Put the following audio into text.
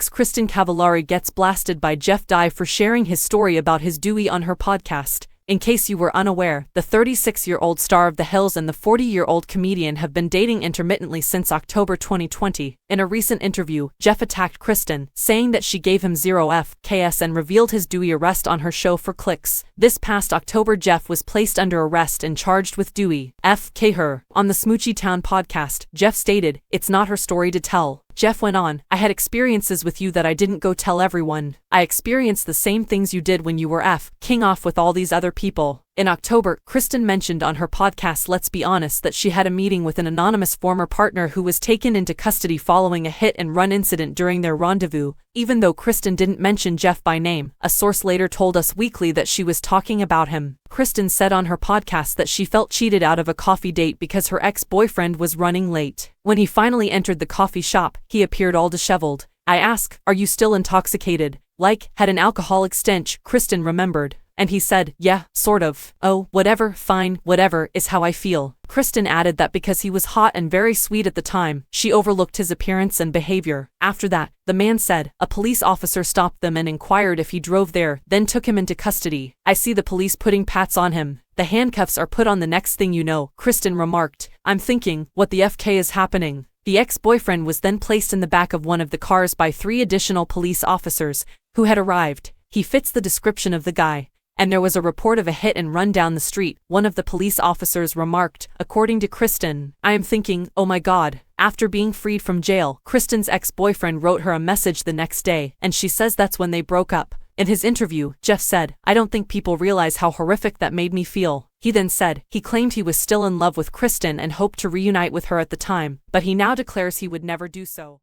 Kristin Cavallari gets blasted by Jeff Dye for sharing his story about his Dewey on her podcast. In case you were unaware, the 36-year-old star of The Hills and the 40-year-old comedian have been dating intermittently since October 2020. In a recent interview, Jeff attacked Kristin, saying that she gave him 0 FKS and revealed his Dewey arrest on her show for clicks. This past October, Jeff was placed under arrest and charged with Dewey FK her. On the Smoochie Town podcast, Jeff stated, "It's not her story to tell." Jeff went on, "I had experiences with you that I didn't go tell everyone. I experienced the same things you did when you were King off with all these other people." In October, Kristin mentioned on her podcast Let's Be Honest that she had a meeting with an anonymous former partner who was taken into custody following a hit-and-run incident during their rendezvous. Even though Kristin didn't mention Jeff by name, a source later told Us Weekly that she was talking about him. Kristin said on her podcast that she felt cheated out of a coffee date because her ex-boyfriend was running late. When he finally entered the coffee shop, he appeared all disheveled. "I ask, are you still intoxicated? Had an alcoholic stench," Kristin remembered. And he said, "Yeah, sort of." "Oh, whatever, fine, whatever, is how I feel." Kristin added that because he was hot and very sweet at the time, she overlooked his appearance and behavior. After that, the man said, a police officer stopped them and inquired if he drove there, then took him into custody. "I see the police putting pats on him. The handcuffs are put on the next thing you know," Kristin remarked. "I'm thinking, what the FK is happening?" The ex-boyfriend was then placed in the back of one of the cars by 3 additional police officers, who had arrived. He fits the description of the guy. And there was a report of a hit and run down the street, one of the police officers remarked. According to Kristin, "I am thinking, oh my God." After being freed from jail, Kristin's ex-boyfriend wrote her a message the next day, and she says that's when they broke up. In his interview, Jeff said, "I don't think people realize how horrific that made me feel." He then said, he claimed he was still in love with Kristin and hoped to reunite with her at the time, but he now declares he would never do so.